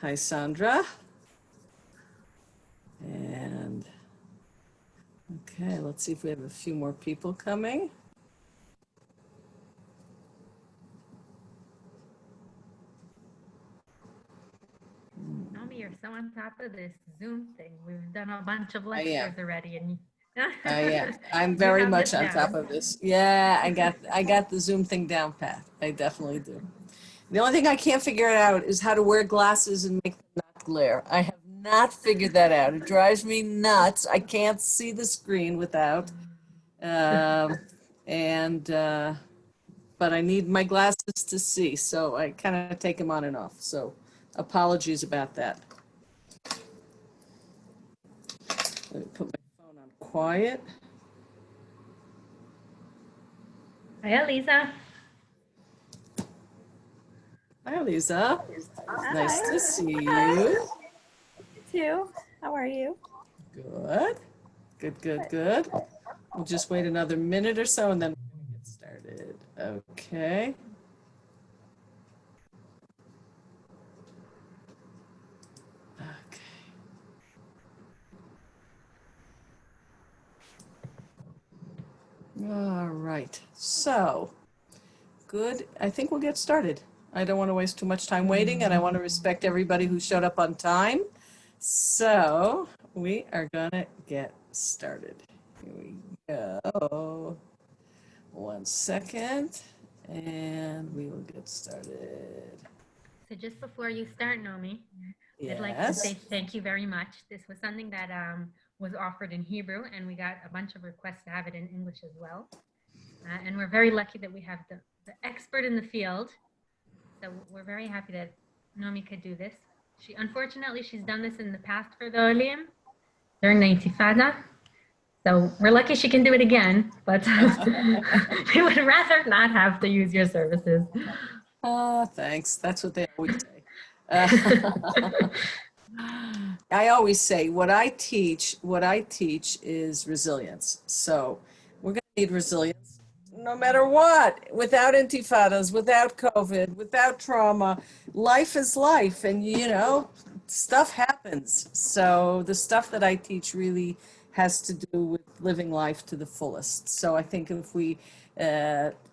Hi, Sandra. And okay, let's see if we have a few more people coming. Naomi, you're so on top of this Zoom thing. We've done a bunch of lectures already, and I am. I'm very much on top of this. Yeah, I got the Zoom thing down pat. I definitely do. The only thing I can't figure out is how to wear glasses and make them not glare. I have not figured that out. It drives me nuts. I can't see the screen without. But I need my glasses to see, so I kind of take them on and off. So apologies about that. Let me put my phone on quiet. Hi, Lisa. Hi, Lisa. Hi. Nice to see you. You too. How are you? Good. Good. We'll just wait another minute or so and then we're going to get started. Okay. All right. So, good. I think we'll get started. I don't want to waste too much time waiting, and I want to respect everybody who showed up on time. So, we are going to get started. Here we go. 1 second, and we will get started. So just before you start, Naomi, Yes. I'd like to say thank you very much. This was something that was offered in Hebrew, and we got a bunch of requests to have it in English as well. And we're very lucky that we have the expert in the field. So we're very happy that Naomi could do this. Unfortunately, she's done this in the past for the Olim during the Intifada. So we're lucky she can do it again, but we would rather not have to use your services. Thanks. That's what they always say. I always say what I teach is resilience. So we're going to need resilience no matter what, without intifadas, without COVID, without trauma. Life is life, and stuff happens. So the stuff that I teach really has to do with living life to the fullest. So I think if we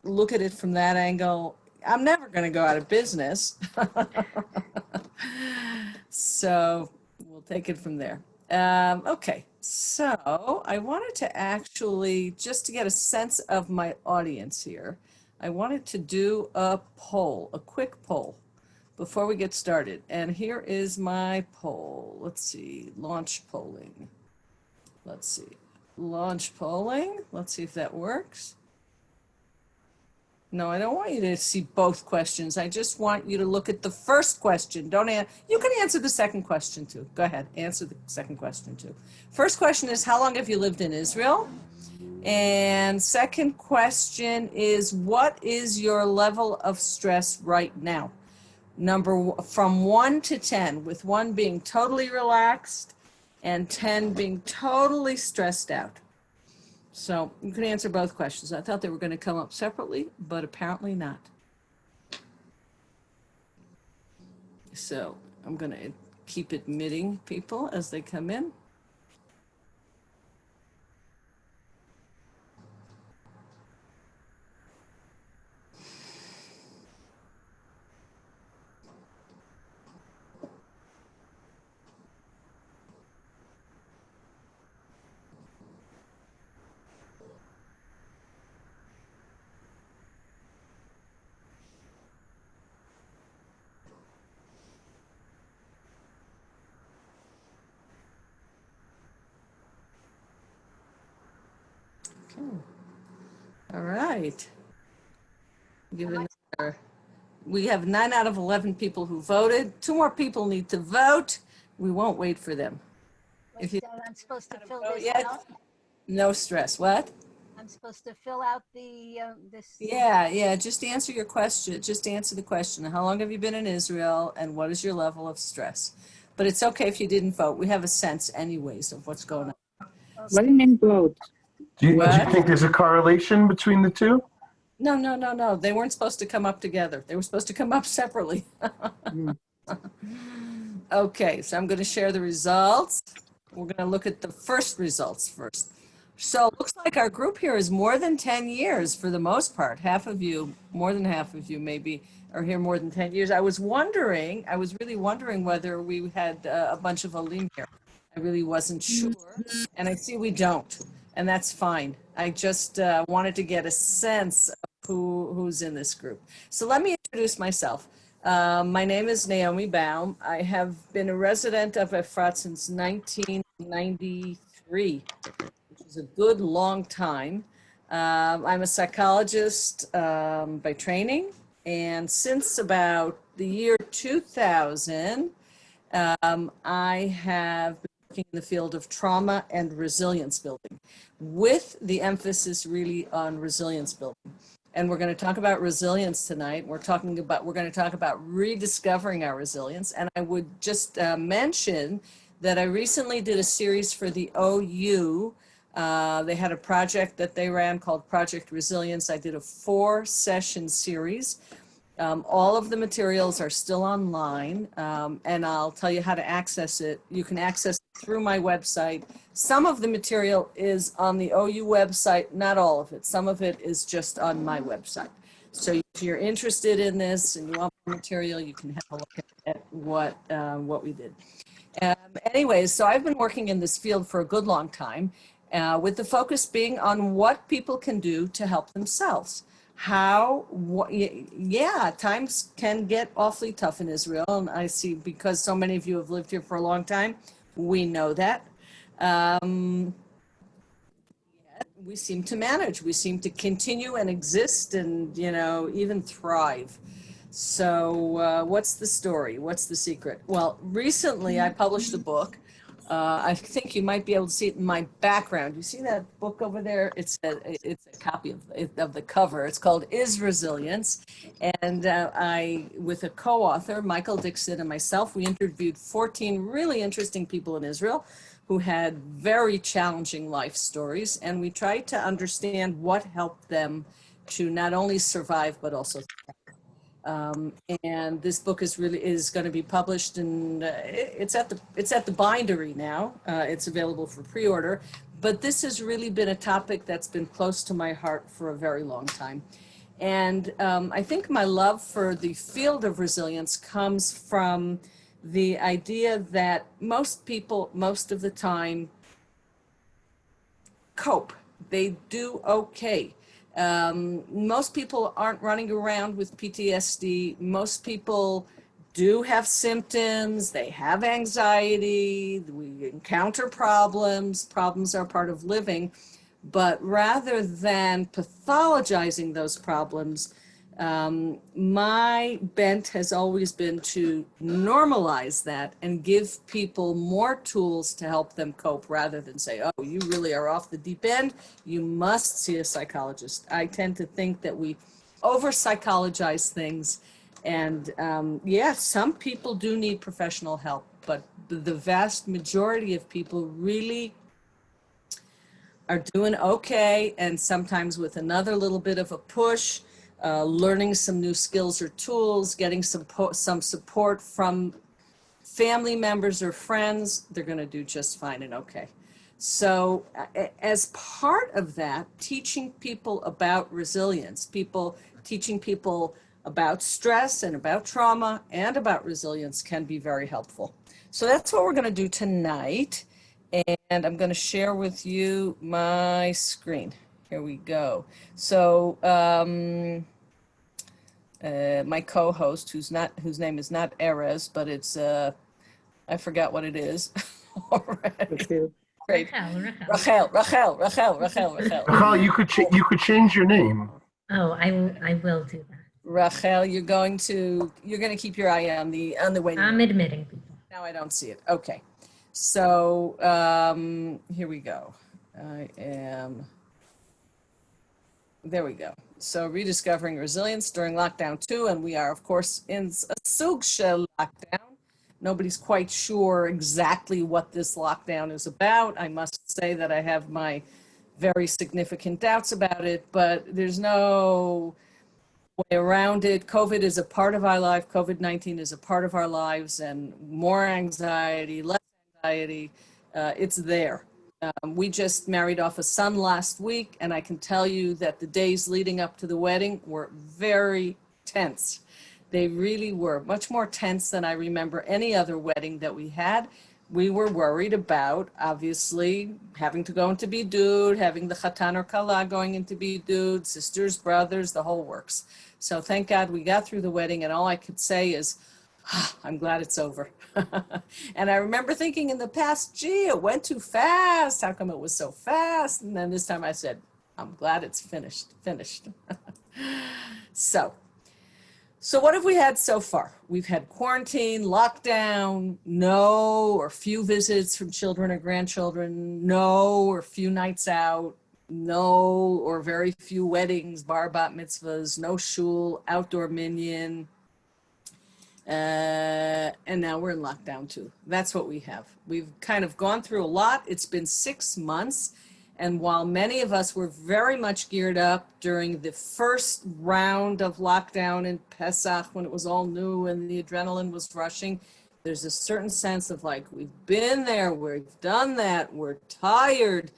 look at it from that angle, I'm never going to go out of business. So we'll take it from there. Okay, so I wanted to actually, just to get a sense of my audience here, I wanted to do a poll, a quick poll before we get started. And here is my poll. Let's see, launch polling. Let's see, launch polling. Let's see if that works. No, I don't want you to see both questions. I just want you to look at the first question. You can answer the second question too. Go ahead, answer the second question too. First question is, how long have you lived in Israel? And second question is, what is your level of stress right now? From 1 to 10, with 1 being totally relaxed and 10 being totally stressed out. So you can answer both questions. I thought they were going to come up separately, but apparently not. So I'm going to keep admitting people as they come in. All right. We have 9 out of 11 people who voted. 2 more people need to vote. We won't wait for them. If you, I'm supposed to fill this out? No stress. What? I'm supposed to fill out the this. Yeah. Just answer your question. Just answer the question. How long have you been in Israel, and what is your level of stress? But it's okay if you didn't vote. We have a sense, anyways, of what's going on. What do you mean vote? Do you think there's a correlation between the two? No. They weren't supposed to come up together. They were supposed to come up separately. Okay, so I'm going to share the results. We're going to look at the first results first. So it looks like our group here is more than 10 years for the most part. Half of you, more than half of you maybe, are here more than 10 years. I was really wondering whether we had a bunch of Olim here. I really wasn't sure, and I see we don't, and that's fine. I just wanted to get a sense of who's in this group. So let me introduce myself. My name is Naomi Baum. I have been a resident of Efrat since 1993, which is a good long time. I'm a psychologist by training, and since about the year 2000, I have been working in the field of trauma and resilience building, with the emphasis really on resilience building. And we're going to talk about resilience tonight. We're going to talk about rediscovering our resilience. And I would just mention that I recently did a series for the OU. They had a project that they ran called Project Resilience. I did a 4-session series. All of the materials are still online, and I'll tell you how to access it. You can access it through my website. Some of the material is on the OU website, not all of it. Some of it is just on my website. So if you're interested in this and you want more material, you can have a look at what we did. Anyways, so I've been working in this field for a good long time, with the focus being on what people can do to help themselves. Times can get awfully tough in Israel, and I see, because so many of you have lived here for a long time, we know that. We seem to manage. We seem to continue and exist and, even thrive. So what's the story? What's the secret? Well, recently I published a book. I think you might be able to see it in my background. You see that book over there? It's a copy of the cover. It's called Is Resilience? And with a co-author, Michael Dixon, and myself, we interviewed 14 really interesting people in Israel who had very challenging life stories. And we tried to understand what helped them to not only survive, but also thrive. And this book is going to be published, and it's at the bindery now. It's available for pre-order, but this has really been a topic that's been close to my heart for a very long time. And I think my love for the field of resilience comes from the idea that most people, most of the time, cope. They do okay. Most people aren't running around with PTSD. Most people do have symptoms. They have anxiety. We encounter problems. Problems are part of living. But rather than pathologizing those problems, my bent has always been to normalize that and give people more tools to help them cope, rather than say, oh, you really are off the deep end, you must see a psychologist. I tend to think that we over-psychologize things, and some people do need professional help, but the vast majority of people really are doing okay, and sometimes with another little bit of a push, learning some new skills or tools, getting some support from family members or friends, they're going to do just fine and okay. So as part of that, teaching people about resilience, teaching people about stress and about trauma and about resilience can be very helpful. So that's what we're going to do tonight. And I'm going to share with you my screen. Here we go. So my co-host, whose name is not Erez, but it's I forgot what it is. Already. Great. Rachel. Rachel, you could change your name. Oh, I will do that. Rachel, you're going to keep your eye on the waiting. I'm admitting people. Now I don't see it. Okay. So here we go. There we go. So rediscovering resilience during lockdown 2, and we are of course in a sug shel lockdown. Nobody's quite sure exactly what this lockdown is about. I must say that I have my very significant doubts about it, but there's no way around it. COVID is a part of our life. COVID-19 is a part of our lives, and more anxiety, less anxiety, it's there. We just married off a son last week, and I can tell you that the days leading up to the wedding were very tense. They really were much more tense than I remember any other wedding that we had. We were worried about, obviously, having to go into bidud, having the chatan or kala going into bidud, sisters, brothers, the whole works. So thank God we got through the wedding, and all I could say is, I'm glad it's over. And I remember thinking in the past, gee, it went too fast. How come it was so fast? And then this time I said, I'm glad it's finished. So what have we had so far? We've had quarantine, lockdown, no or few visits from children or grandchildren, no or few nights out, no or very few weddings, bar bat mitzvahs, no shul, outdoor minyan, and now we're in lockdown too. That's what we have. We've kind of gone through a lot. It's been 6 months. And while many of us were very much geared up during the first round of lockdown in Pesach, when it was all new and the adrenaline was rushing, there's a certain sense of like, we've been there, we've done that, we're tired,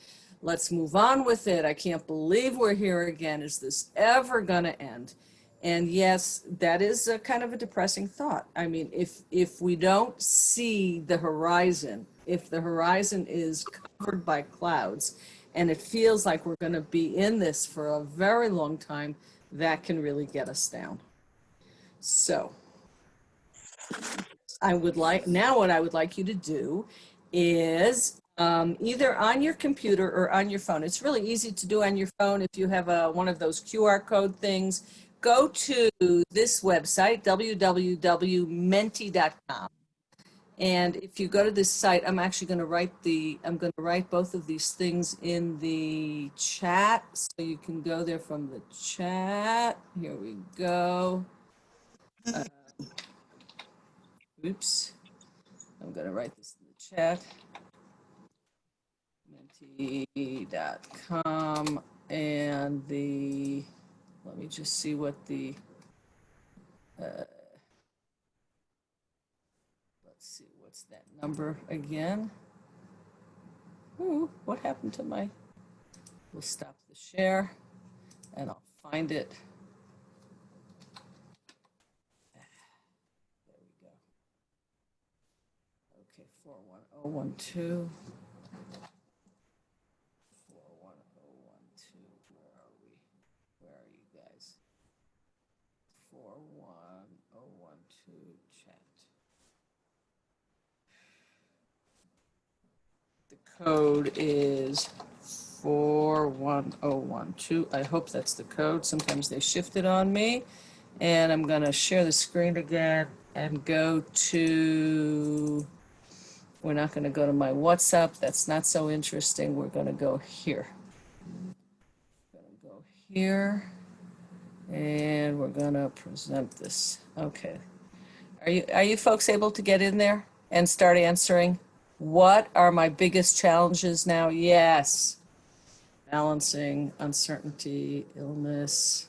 let's move on with it. I can't believe we're here again. Is this ever gonna end? And yes, that is a kind of a depressing thought. I mean, if we don't see the horizon, if the horizon is covered by clouds, and it feels like we're going to be in this for a very long time, that can really get us down. So what I would like you to do is either on your computer or on your phone. It's really easy to do on your phone if you have one of those QR code things. Go to this website, www.menti.com. And if you go to this site, I'm going to write both of these things in the chat. So you can go there from the chat. Here we go. Oops. I'm going to write this in the chat. Menti.com. And let me just see what let's see, what's that number again? Ooh, what happened to we'll stop the share and I'll find it. There we go. Okay, 41012. 41012. Where are we? Where are you guys? 41012 chat. The code is 41012. I hope that's the code. Sometimes they shift it on me. And I'm going to share the screen again and go to, we're not going to go to my WhatsApp. That's not so interesting. We're going to go here. And we're going to present this. Okay. Are you folks able to get in there and start answering? What are my biggest challenges now? Yes. Balancing, uncertainty, illness.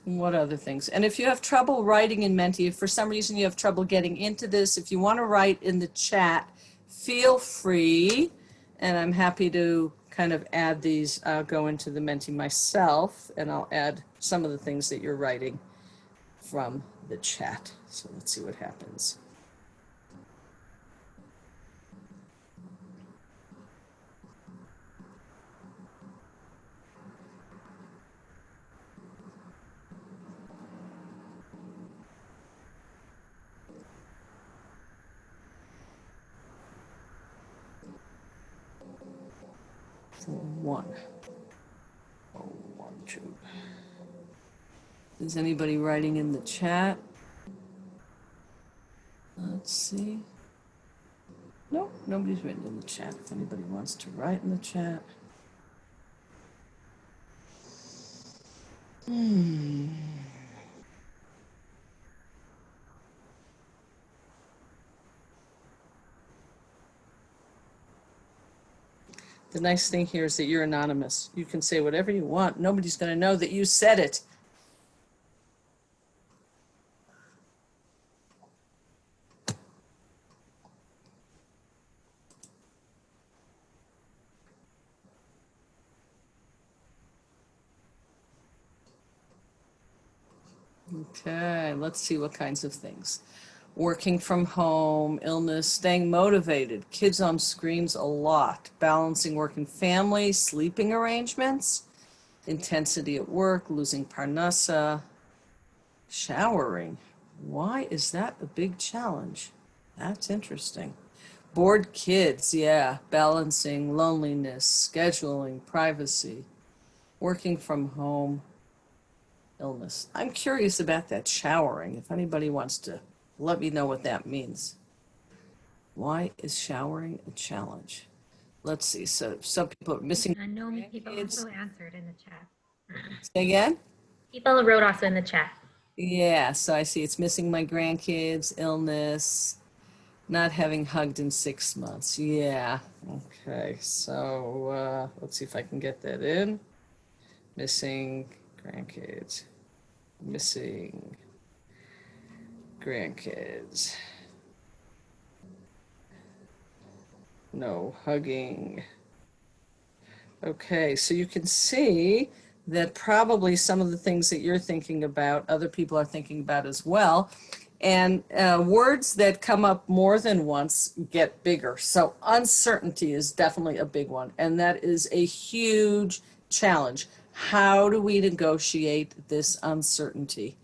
What other things? And if you have trouble writing in Menti, if for some reason you have trouble getting into this, if you want to write in the chat, feel free. And I'm happy to kind of add these. I'll go into the Menti myself and I'll add some of the things that you're writing from the chat. So let's see what happens. One. Is anybody writing in the chat? Let's see. Nope, nobody's written in the chat. If anybody wants to write in the chat. The nice thing here is that you're anonymous. You can say whatever you want. Nobody's going to know that you said it. Okay, let's see what kinds of things. Working from home, illness, staying motivated, kids on screens a lot, balancing work and family, sleeping arrangements, intensity at work, losing parnasa, showering. Why is that a big challenge? That's interesting. Bored kids, yeah, balancing loneliness, scheduling, privacy, working from home, illness. I'm curious about that showering. If anybody wants to let me know what that means. Why is showering a challenge? Let's see. So some people are missing. I know people grandkids. also answered in the chat. Say again? People wrote also in the chat. Yeah, so I see it's missing my grandkids, illness, not having hugged in 6 months. Yeah. Okay. So let's see if I can get that in. Missing grandkids. Missing grandkids. No hugging. Okay, so you can see that probably some of the things that you're thinking about, other people are thinking about as well. And words that come up more than once get bigger. So uncertainty is definitely a big one. And that is a huge challenge. How do we negotiate this uncertainty?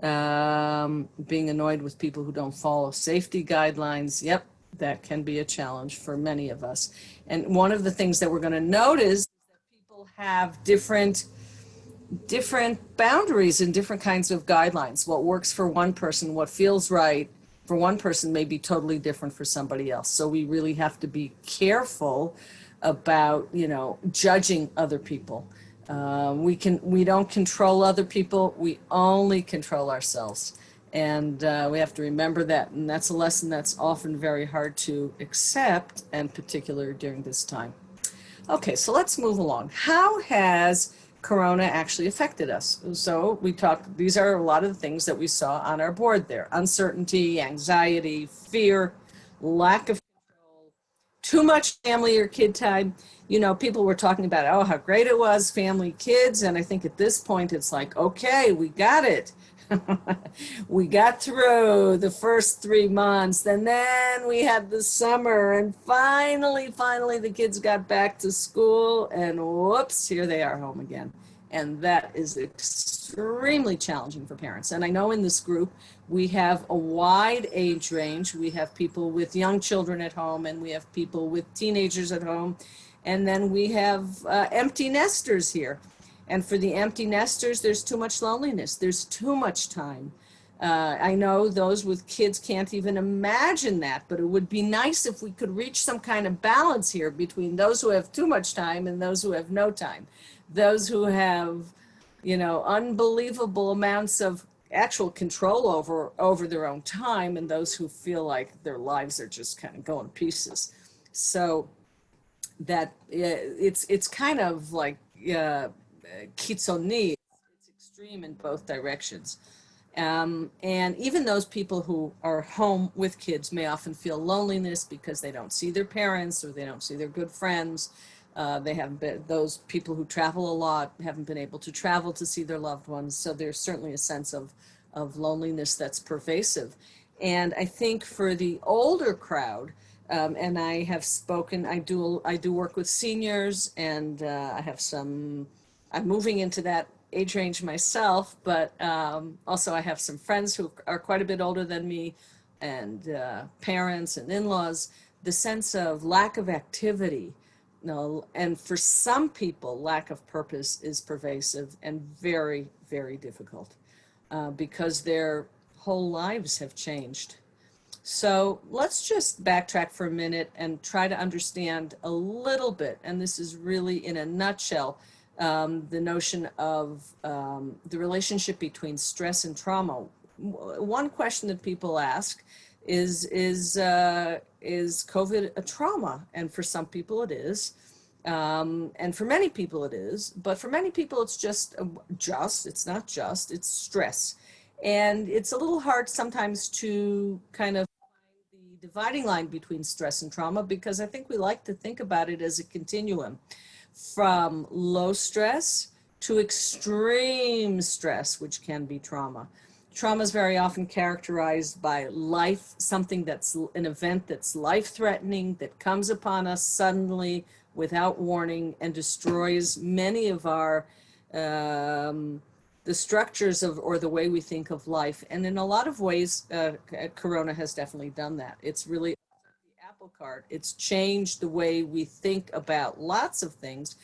Being annoyed with people who don't follow safety guidelines. Yep, that can be a challenge for many of us. And one of the things that we're going to notice is that people have different boundaries and different kinds of guidelines. What works for one person, what feels right for one person may be totally different for somebody else. So we really have to be careful about, judging other people. We don't control other people. We only control ourselves. And we have to remember that. And that's a lesson that's often very hard to accept, and particular during this time. Okay, so let's move along. How has Corona actually affected us? So we talked, these are a lot of the things that we saw on our board there. Uncertainty, anxiety, fear, lack of control, too much family or kid time. People were talking about, oh, how great it was, family, kids. And I think at this point, it's like, okay, we got it. We got through the first 3 months, and then we had the summer, and finally the kids got back to school, and whoops, here they are home again. And that is extremely challenging for parents. And I know in this group, we have a wide age range. We have people with young children at home, and we have people with teenagers at home. And then we have empty nesters here. And for the empty nesters, there's too much loneliness. There's too much time. I know those with kids can't even imagine that, but it would be nice if we could reach some kind of balance here between those who have too much time and those who have no time. Those who have, unbelievable amounts of actual control over their own time, and those who feel like their lives are just kind of going to pieces. So that it's kind of like kitzoni, it's extreme in both directions. And even those people who are home with kids may often feel loneliness because they don't see their parents or they don't see their good friends. They haven't been, those people who travel a lot haven't been able to travel to see their loved ones. So there's certainly a sense of loneliness that's pervasive. And I think for the older crowd, and I have spoken, I do work with seniors, and I'm moving into that age range myself, but also I have some friends who are quite a bit older than me, and parents and in-laws. The sense of lack of activity, and for some people, lack of purpose is pervasive and very, very difficult because their whole lives have changed. So let's just backtrack for a minute and try to understand a little bit, and this is really in a nutshell, the notion of the relationship between stress and trauma. One question that people ask is COVID a trauma? And for some people it is. And for many people it is, but for many people it's it's not just, it's stress. And it's a little hard sometimes to kind of find the dividing line between stress and trauma, because I think we like to think about it as a continuum from low stress to extreme stress, which can be trauma. Trauma is very often characterized by something that's an event that's life-threatening, that comes upon us suddenly without warning and destroys many of our the structures of or the way we think of life. And in a lot of ways, Corona has definitely done that. It's really the apple cart. It's changed the way we think about lots of things.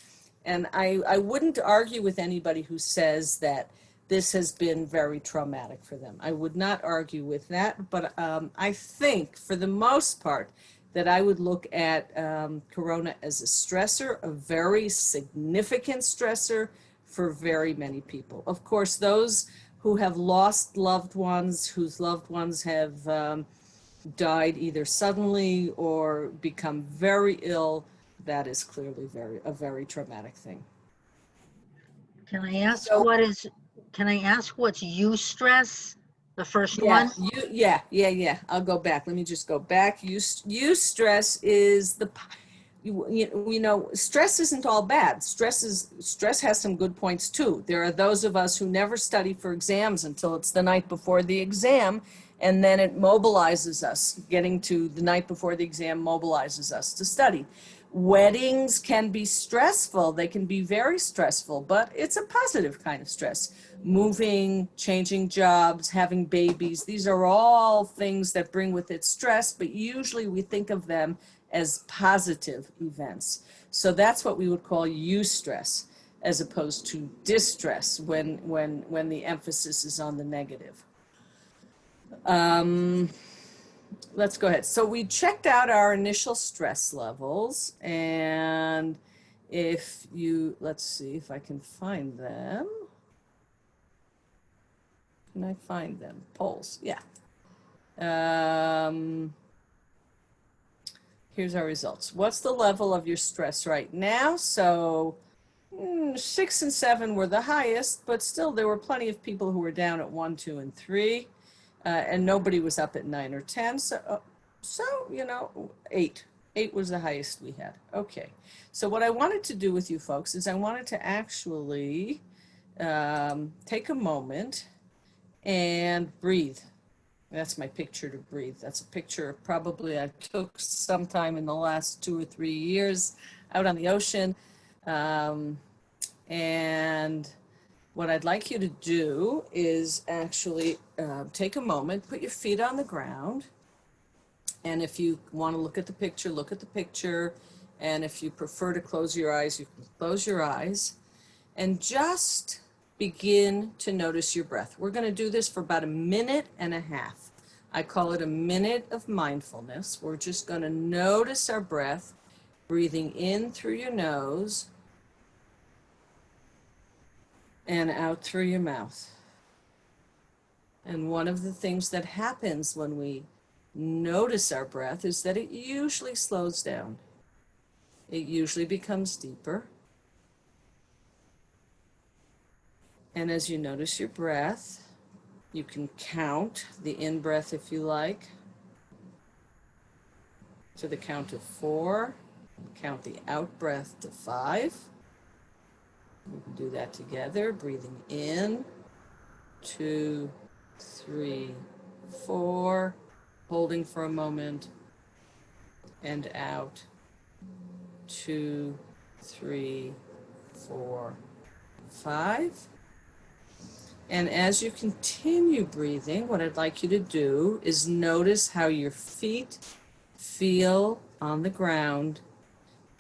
And I wouldn't argue with anybody who says that this has been very traumatic for them. I would not argue with that, but I think for the most part that I would look at Corona as a stressor, a very significant stressor for very many people. Of course, those who have lost loved ones, whose loved ones have died either suddenly or become very ill, that is clearly a very traumatic thing. Can I ask So- can I ask what's eustress? The first Yeah, one? yeah. I'll go back. Let me just go back. Stress is you know, stress isn't all bad. Stress has some good points too. There are those of us who never study for exams until it's the night before the exam, and then it mobilizes us. Getting to the night before the exam mobilizes us to study. Weddings can be stressful. They can be very stressful, but it's a positive kind of stress. Moving, changing jobs, having babies, these are all things that bring with it stress, but usually we think of them as positive events. So that's what we would call eustress, as opposed to distress when the emphasis is on the negative. Let's go ahead. So we checked out our initial stress levels, and let's see if I can find them. Can I find them? Polls, yeah. Here's our results. What's the level of your stress right now? So 6 and 7 were the highest, but still there were plenty of people who were down at 1, 2, and 3. And nobody was up at 9 or 10. So you know, 8 was the highest we had. Okay. So what I wanted to do with you folks is I wanted to actually take a moment and breathe. That's my picture to breathe. That's a picture probably I took sometime in the last 2 or 3 years out on the ocean. And what I'd like you to do is actually take a moment, put your feet on the ground. And if you want to look at the picture, look at the picture. And if you prefer to close your eyes, you can close your eyes. And just begin to notice your breath. We're going to do this for about 1.5 minutes. I call it a minute of mindfulness. We're just going to notice our breath, breathing in through your nose and out through your mouth. And one of the things that happens when we notice our breath is that it usually slows down. It usually becomes deeper. And as you notice your breath, you can count the in-breath if you like, to the count of 4. Count the out-breath to 5. We can do that together, breathing in, 2, 3, 4, holding for a moment, and out, 2, 3, 4, 5. And as you continue breathing, what I'd like you to do is notice how your feet feel on the ground.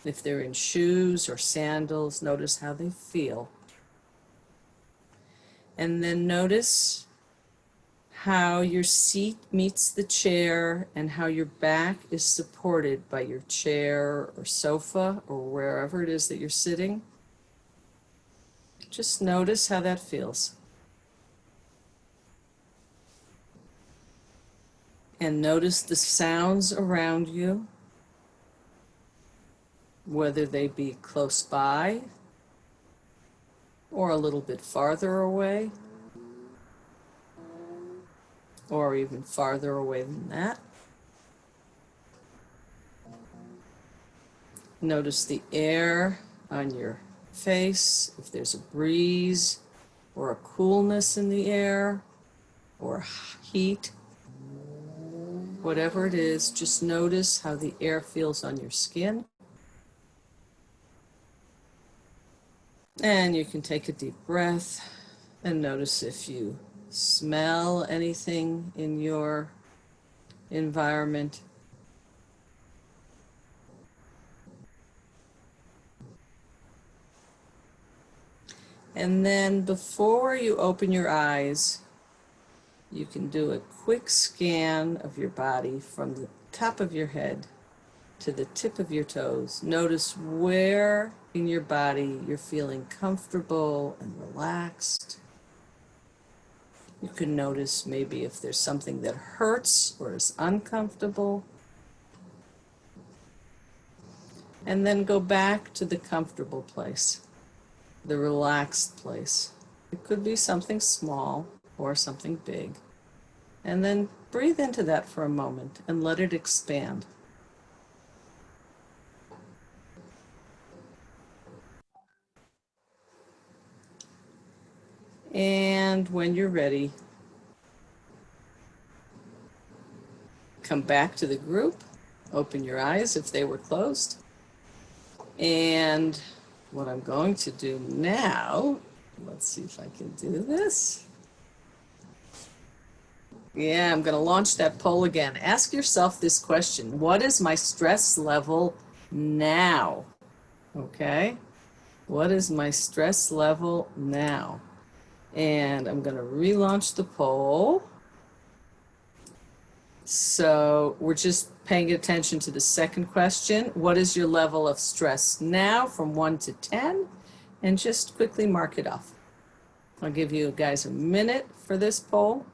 If they're in shoes or sandals, notice how they feel. And then notice how your seat meets the chair and how your back is supported by your chair or sofa or wherever it is that you're sitting. Just notice how that feels. And notice the sounds around you. whether they be close by or a little bit farther away, or even farther away than that. Notice the air on your face, if there's a breeze or a coolness in the air or heat. Whatever it is, just notice how the air feels on your skin. And you can take a deep breath and notice if you smell anything in your environment. And then before you open your eyes, you can do a quick scan of your body from the top of your head to the tip of your toes. Notice where in your body you're feeling comfortable and relaxed. You can notice maybe if there's something that hurts or is uncomfortable. And then go back to the comfortable place, the relaxed place. It could be something small or something big. And then breathe into that for a moment and let it expand. And when you're ready, come back to the group, open your eyes if they were closed. And what I'm going to do now, let's see if I can do this. Yeah, I'm going to launch that poll again. Ask yourself this question: what is my stress level now? Okay? What is my stress level now? And I'm going to relaunch the poll. So we're just paying attention to the second question. What is your level of stress now from 1 to 10? And just quickly mark it off. I'll give you guys a minute for this poll.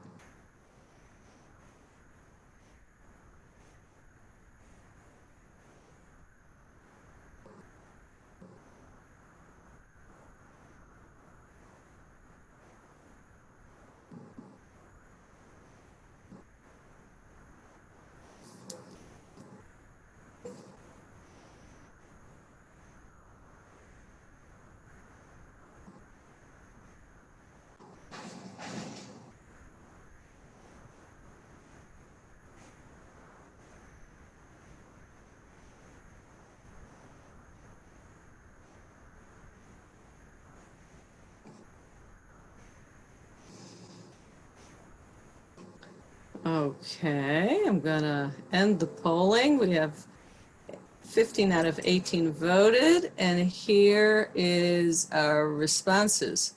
Okay, I'm gonna end the polling. We have 15 out of 18 voted, and here is our responses.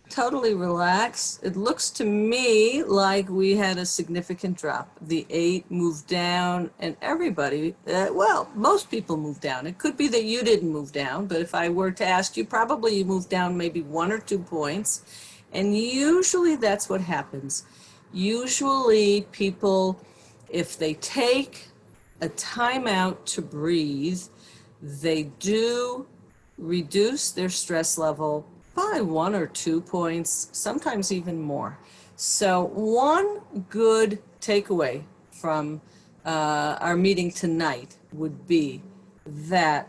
Totally relaxed. It looks to me like we had a significant drop. The 8 moved down, and everybody, well, most people moved down. It could be that you didn't move down, but if I were to ask you, probably you moved down maybe 1 or 2 points. And usually that's what happens. Usually people, if they take a time out to breathe, they do reduce their stress level by 1 or 2 points, sometimes even more. So one good takeaway from our meeting tonight would be that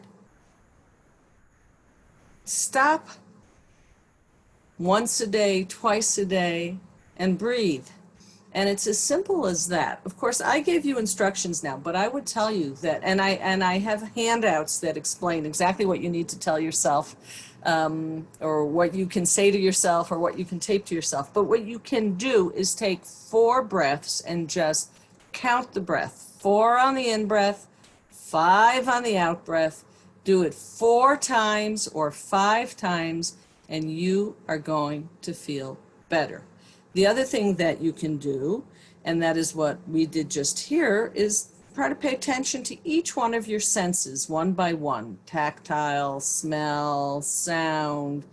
stop once a day, twice a day, and breathe. And it's as simple as that. Of course, I gave you instructions now, but I would tell you that, and I have handouts that explain exactly what you need to tell yourself, or what you can say to yourself, or what you can tape to yourself. But what you can do is take 4 breaths and just count the breath. 4 on the in-breath, 5 on the out-breath. Do it 4 times or 5 times, and you are going to feel better. The other thing that you can do, and that is what we did just here, is try to pay attention to each one of your senses one by one: tactile, smell, sound,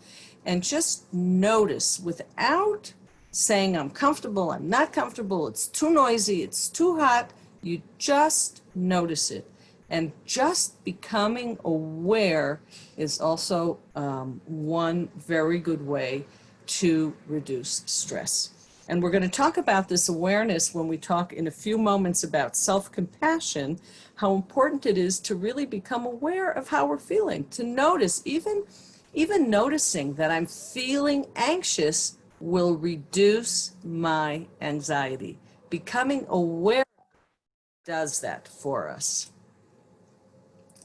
and just notice without saying I'm comfortable, I'm not comfortable, it's too noisy, it's too hot. You just notice it. And just becoming aware is also one very good way to reduce stress. And we're going to talk about this awareness when we talk in a few moments about self-compassion, how important it is to really become aware of how we're feeling, to notice, even noticing that I'm feeling anxious will reduce my anxiety. Becoming aware does that for us.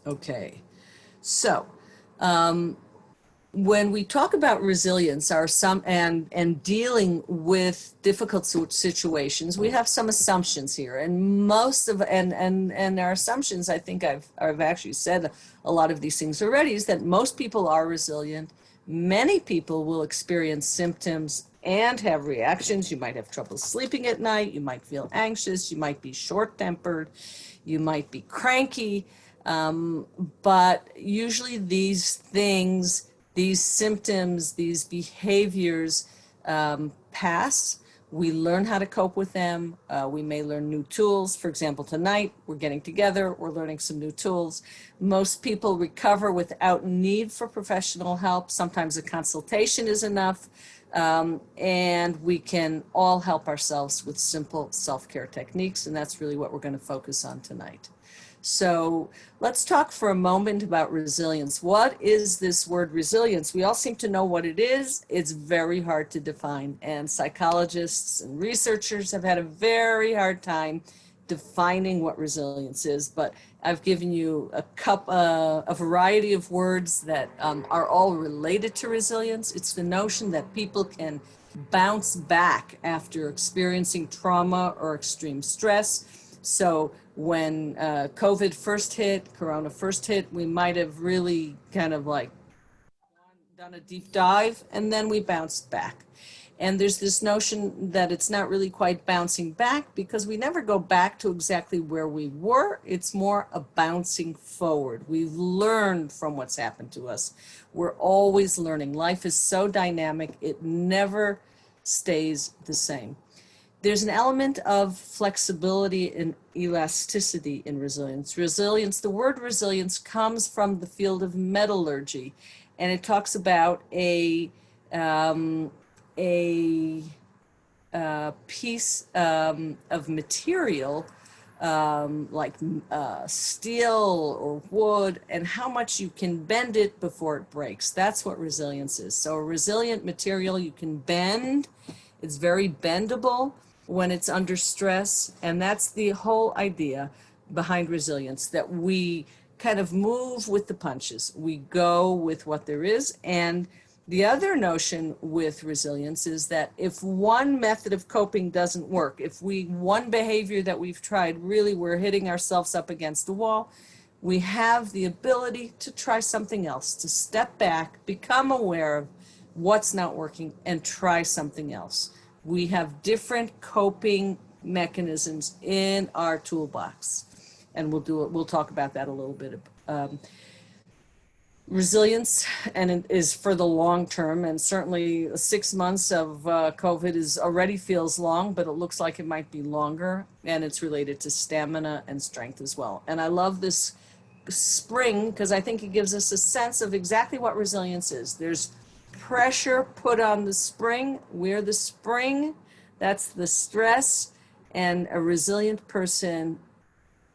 Okay, so when we talk about resilience, and dealing with difficult situations, we have some assumptions here, and our assumptions, I think I've actually said a lot of these things already, is that most people are resilient. Many people will experience symptoms and have reactions. You might have trouble sleeping at night. You might feel anxious. You might be short-tempered. You might be cranky. But usually these things, these symptoms, these behaviors pass. We learn how to cope with them. We may learn new tools. For example, tonight we're getting together, we're learning some new tools. Most people recover without need for professional help. Sometimes a consultation is enough. And we can all help ourselves with simple self-care techniques, and that's really what we're going to focus on tonight. So let's talk for a moment about resilience. What is this word resilience? We all seem to know what it is. It's very hard to define, and psychologists and researchers have had a very hard time defining what resilience is, but I've given you a variety of words that are all related to resilience. It's the notion that people can bounce back after experiencing trauma or extreme stress. So when COVID first hit, Corona first hit, we might have really kind of like done a deep dive, and then we bounced back. And there's this notion that it's not really quite bouncing back, because we never go back to exactly where we were. It's more a bouncing forward. We've learned from what's happened to us. We're always learning. Life is so dynamic, it never stays the same. There's an element of flexibility and elasticity in resilience. Resilience, the word resilience comes from the field of metallurgy, and it talks about a piece of material like steel or wood, and how much you can bend it before it breaks. That's what resilience is. So a resilient material you can bend. It's very bendable when it's under stress, and that's the whole idea behind resilience, that we kind of move with the punches. We go with what there is. And the other notion with resilience is that if one method of coping doesn't work, if one behavior that we've tried, really we're hitting ourselves up against the wall, we have the ability to try something else, to step back, become aware of what's not working, and try something else. We have different coping mechanisms in our toolbox, and we'll talk about that a little bit. Resilience, and it is for the long term, and certainly 6 months of COVID already feels long, but it looks like it might be longer, and it's related to stamina and strength as well. And I love this spring because I think it gives us a sense of exactly what resilience is. There's pressure put on the spring. We're the spring. That's the stress. And a resilient person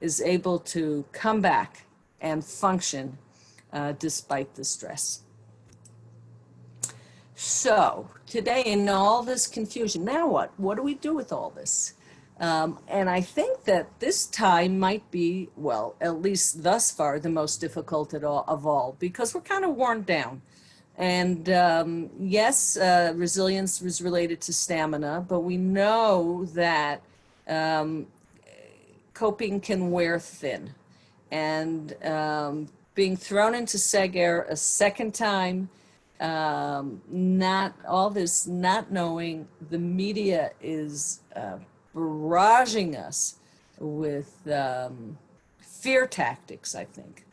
is able to come back and function despite the stress. So today, in all this confusion, now what? What do we do with all this? And I think that this time might be, well, at least thus far, the most difficult of all, because we're kind of worn down. And yes, resilience was related to stamina, but we know that coping can wear thin. And being thrown into seg air a second time, not knowing, the media is barraging us with fear tactics, I think.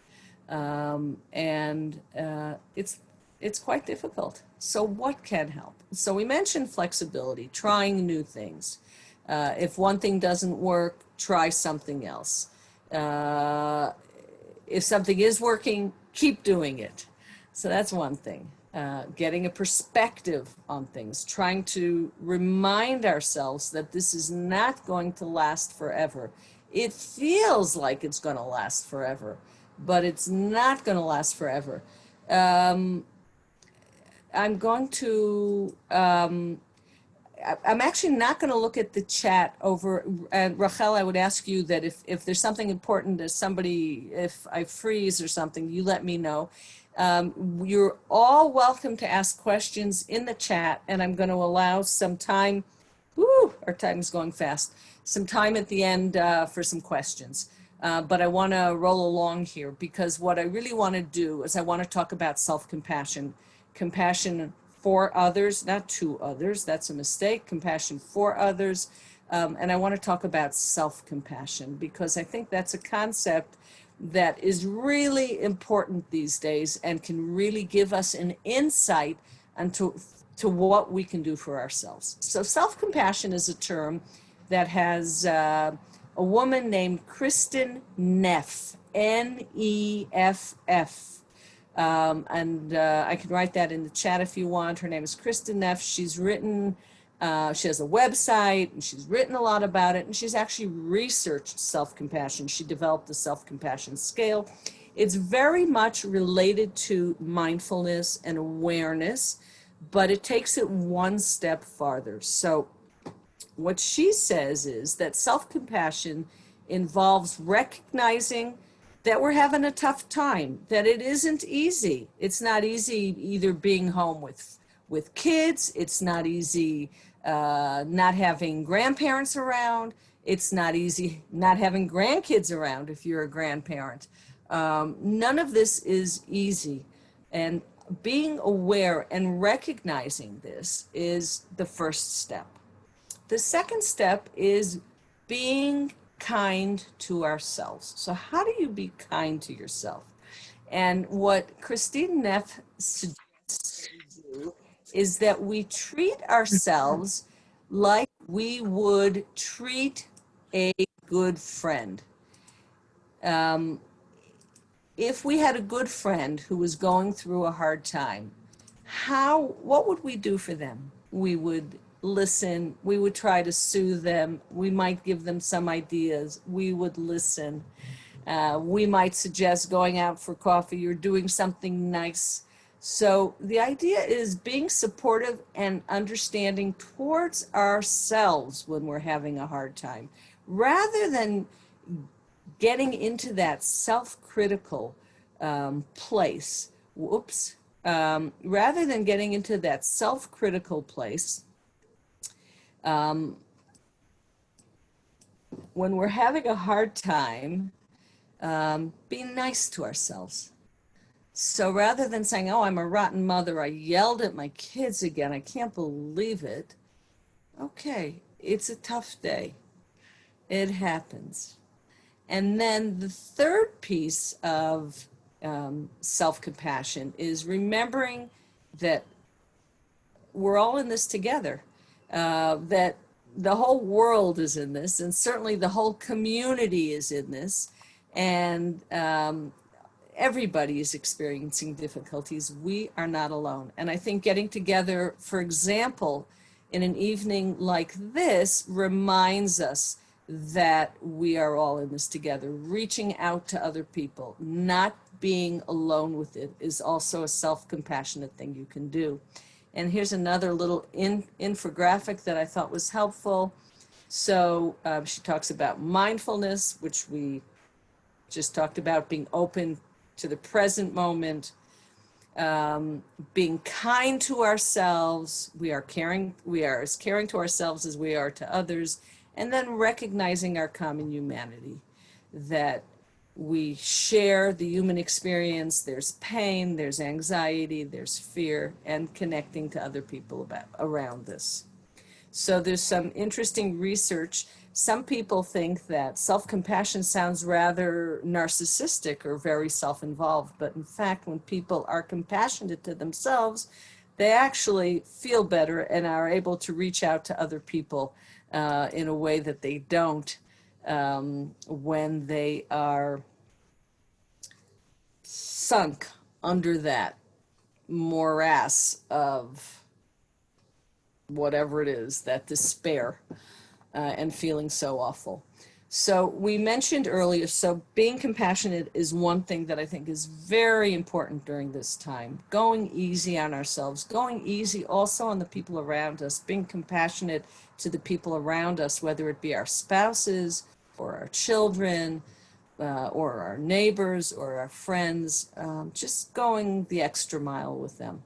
It's quite difficult. So what can help? So we mentioned flexibility, trying new things. If one thing doesn't work, try something else. if something is working, keep doing it. So that's one thing. Getting a perspective on things, trying to remind ourselves that this is not going to last forever. It feels like it's going to last forever, but it's not going to last forever. I'm going to, I'm actually not going to look at the chat over, and Rachel, I would ask you that if there's something important that somebody, if I freeze or something, you let me know. You're all welcome to ask questions in the chat, and I'm going to allow some time, woo, our time is going fast, some time at the end for some questions. But I want to roll along here because what I really want to do is I want to talk about self-compassion. Compassion for others, not to others, that's a mistake. Compassion for others. And I want to talk about self-compassion because I think that's a concept that is really important these days and can really give us an insight into what we can do for ourselves. So self-compassion is a term that has a woman named Kristen Neff, N-E-F-F. I can write that in the chat if you want. Her name is Kristen Neff. She's written, she has a website, and she's written a lot about it, and she's actually researched self-compassion. She developed the self-compassion scale. It's very much related to mindfulness and awareness, but it takes it one step farther. So what she says is that self-compassion involves recognizing that we're having a tough time, that it isn't easy. It's not easy either being home with kids. It's not easy not having grandparents around. It's not easy not having grandkids around if you're a grandparent. None of this is easy. And being aware and recognizing this is the first step. The second step is being kind to ourselves. So how do you be kind to yourself? And what Christine Neff suggests we do is that we treat ourselves like we would treat a good friend. If we had a good friend who was going through a hard time, what would we do for them? We would listen, we would try to soothe them, we might give them some ideas, we would listen. We might suggest going out for coffee or doing something nice. So the idea is being supportive and understanding towards ourselves when we're having a hard time, rather than getting into that self-critical place. Rather than getting into that self-critical place, when we're having a hard time, be nice to ourselves. So rather than saying, oh, I'm a rotten mother, I yelled at my kids again, I can't believe it. Okay, it's a tough day. It happens. And then the third piece of self-compassion is remembering that we're all in this together, that the whole world is in this, and certainly the whole community is in this, and everybody is experiencing difficulties. We are not alone. And I think getting together, for example, in an evening like this reminds us that we are all in this together. Reaching out to other people, not being alone with it, is also a self-compassionate thing you can do. And here's another little infographic that I thought was helpful. So she talks about mindfulness, which we just talked about, being open to the present moment, being kind to ourselves. We are as caring to ourselves as we are to others. And then recognizing our common humanity, that we share the human experience. There's pain, there's anxiety, there's fear, and connecting to other people around this. So there's some interesting research. Some people think that self-compassion sounds rather narcissistic or very self-involved, but in fact, when people are compassionate to themselves, they actually feel better and are able to reach out to other people in a way that they don't when they are sunk under that morass of whatever it is, that despair, and feeling so awful. So we mentioned earlier, so being compassionate is one thing that I think is very important during this time. Going easy on ourselves, going easy also on the people around us, being compassionate to the people around us, whether it be our spouses or our children, or our neighbors or our friends, just going the extra mile with them.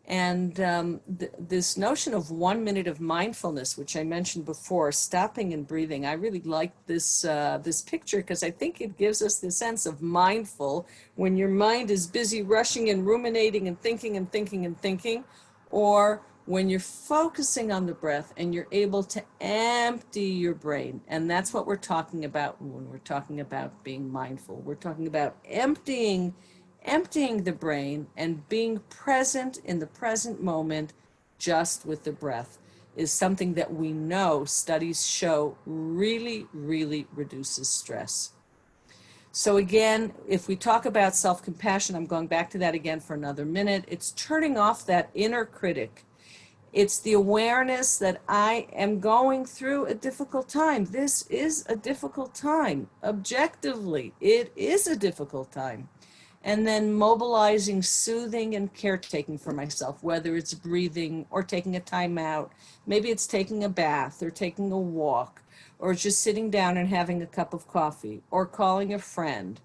And this notion of 1 minute of mindfulness, which I mentioned before, stopping and breathing, I really like this this picture because I think it gives us the sense of mindful when your mind is busy rushing and ruminating and thinking and thinking and thinking, or when you're focusing on the breath and you're able to empty your brain. And that's what we're talking about when we're talking about being mindful. We're talking about emptying the brain and being present in the present moment just with the breath is something that we know studies show really, really reduces stress. So again, if we talk about self-compassion, I'm going back to that again for another minute. It's turning off that inner critic. It's the awareness that I am going through a difficult time. This is a difficult time. Objectively, it is a difficult time. And then mobilizing, soothing, and caretaking for myself, whether it's breathing or taking a time out. Maybe it's taking a bath or taking a walk or just sitting down and having a cup of coffee or calling a friend.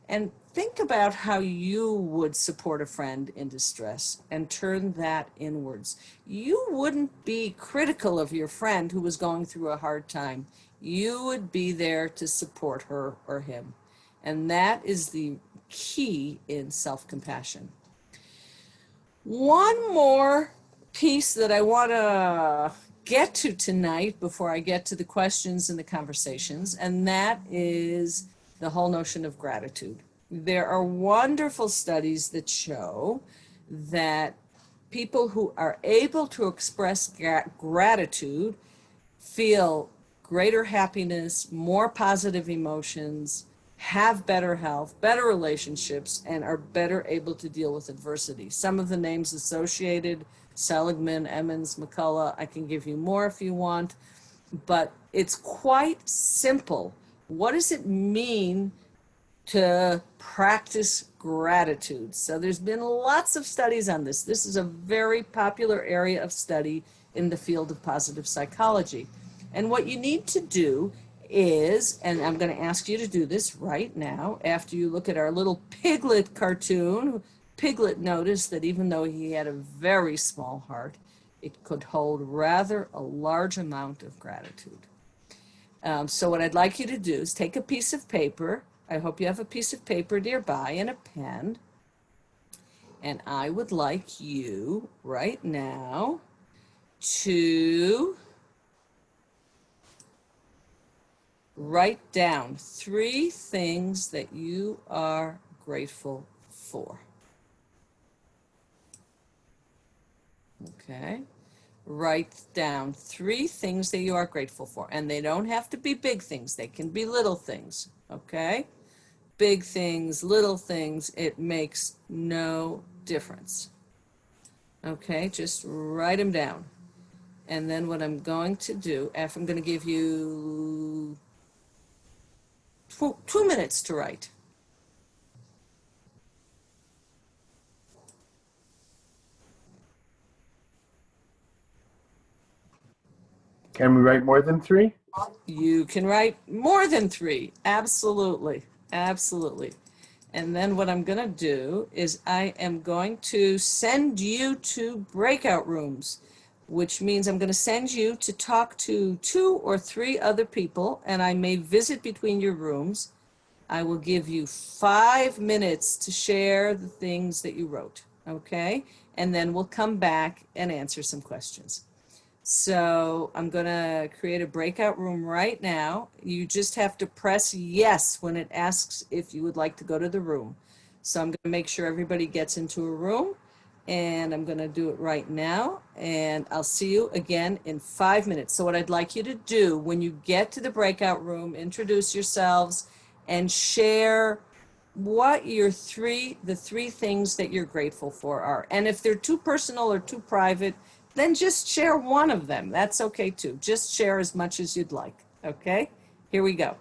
And think about how you would support a friend in distress and turn that inwards. You wouldn't be critical of your friend who was going through a hard time. You would be there to support her or him. And that is the key in self-compassion. One more piece that I want to get to tonight before I get to the questions and the conversations, and that is the whole notion of gratitude. There are wonderful studies that show that people who are able to express gratitude feel greater happiness, more positive emotions, have better health, better relationships, and are better able to deal with adversity. Some of the names associated: Seligman, Emmons, McCullough. I can give you more if you want, but it's quite simple. What does it mean to practice gratitude? So there's been lots of studies on this. This is a very popular area of study in the field of positive psychology. And what you need to do is, and I'm going to ask you to do this right now, after you look at our little Piglet cartoon. Piglet noticed that even though he had a very small heart, it could hold rather a large amount of gratitude. So what I'd like you to do is take a piece of paper. I hope you have a piece of paper nearby and a pen. And I would like you right now to write down 3 things that you are grateful for. Okay. Write down 3 things that you are grateful for. And they don't have to be big things. They can be little things. Okay. Big things, little things, it makes no difference. Okay. Just write them down. And then what I'm going to do, after I'm going to give you 2 minutes to write. Can we write more than 3? You can write more than 3. Absolutely. Absolutely. And then what I'm going to do is I am going to send you to breakout rooms, which means I'm going to send you to talk to 2 or 3 other people, and I may visit between your rooms. I will give you 5 minutes to share the things that you wrote, okay? And then we'll come back and answer some questions. So I'm going to create a breakout room right now. You just have to press yes when it asks if you would like to go to the room. So I'm going to make sure everybody gets into a room, and I'm going to do it right now. And I'll see you again in 5 minutes. So what I'd like you to do when you get to the breakout room, introduce yourselves and share what the three things that you're grateful for are. And if they're too personal or too private, then just share one of them. That's okay too. Just share as much as you'd like. Okay, here we go.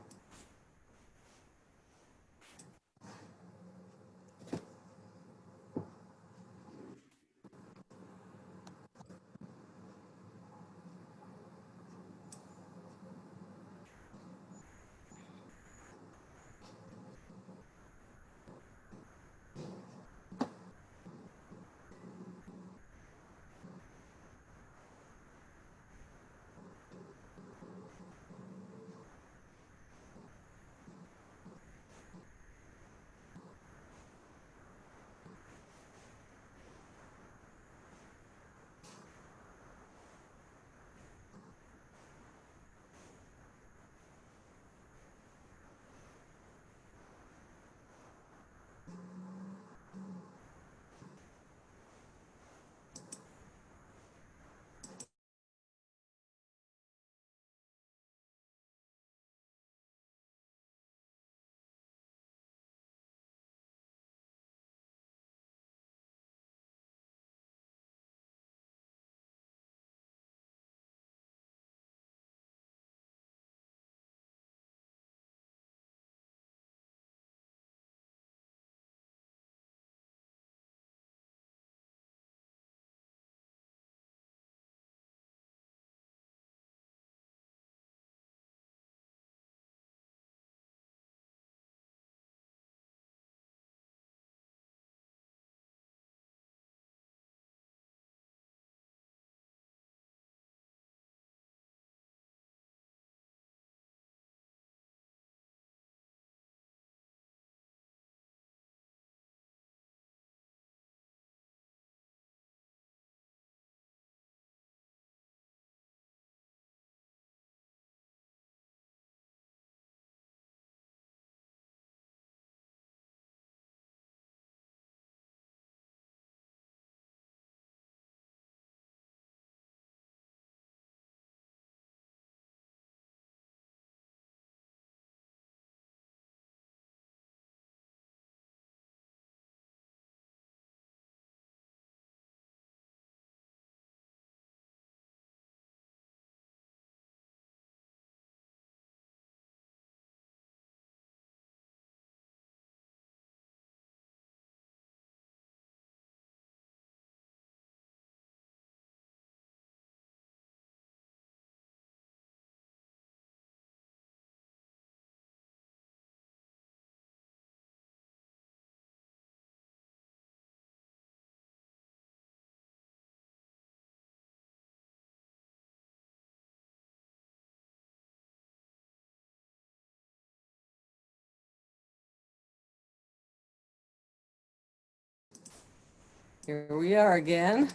Here we are again.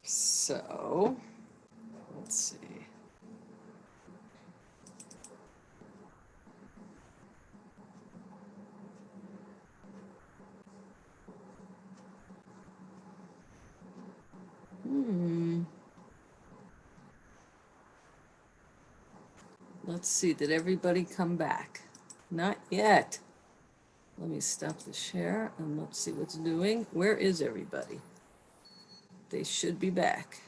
So, let's see. Let's see, did everybody come back? Not yet. Let me stop the share and let's see what's doing. Where is everybody? They should be back.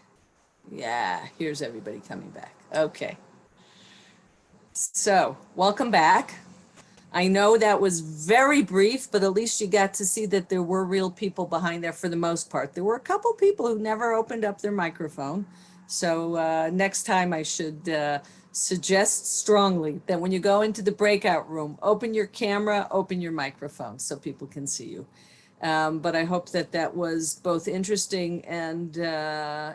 Yeah, here's everybody coming back. Okay. So, welcome back. I know that was very brief, but at least you got to see that there were real people behind there for the most part. There were a couple people who never opened up their microphone. So next time I should suggest strongly that when you go into the breakout room, open your camera, open your microphone so people can see you. But I hope that that was both interesting and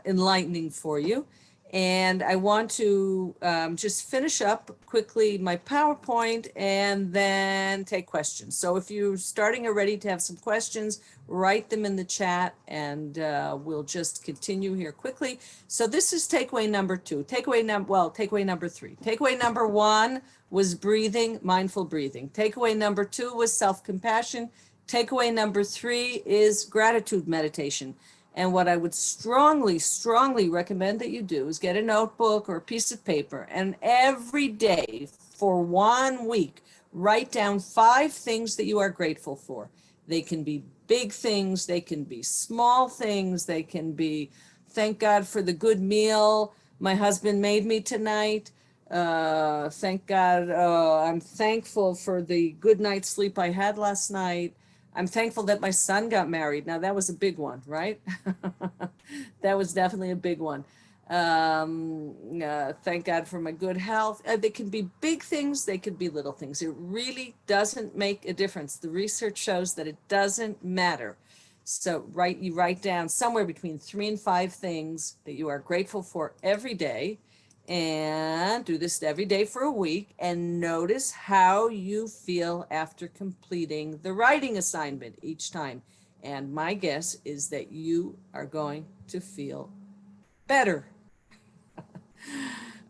enlightening for you. And I want to just finish up quickly my PowerPoint and then take questions. So if you're starting already to have some questions, write them in the chat and we'll just continue here quickly. So this is takeaway number 2. Takeaway number 3. Takeaway number 1 was breathing, mindful breathing. Takeaway number 2 was self-compassion. Takeaway number 3 is gratitude meditation. And what I would strongly, strongly recommend that you do is get a notebook or a piece of paper, and every day for 1 week, write down 5 things that you are grateful for. They can be big things, they can be small things, they can be, thank God for the good meal my husband made me tonight. Thank God, I'm thankful for the good night's sleep I had last night. I'm thankful that my son got married. Now that was a big one, right? That was definitely a big one. Thank God for my good health. They can be big things, they could be little things. It really doesn't make a difference. The research shows that it doesn't matter. So you write down somewhere between 3 and 5 things that you are grateful for every day, and do this every day for a week, and notice how you feel after completing the writing assignment each time. And my guess is that you are going to feel better.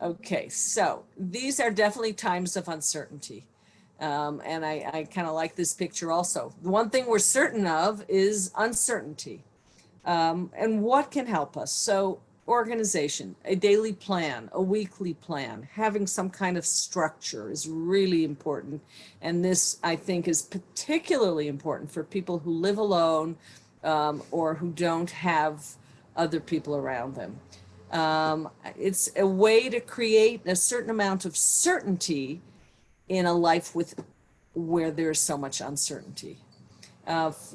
Okay, so these are definitely times of uncertainty. And I kind of like this picture also. The one thing we're certain of is uncertainty. And what can help us? So organization, a daily plan, a weekly plan, having some kind of structure is really important. And this, I think, is particularly important for people who live alone, or who don't have other people around them. It's a way to create a certain amount of certainty in a life where there's so much uncertainty.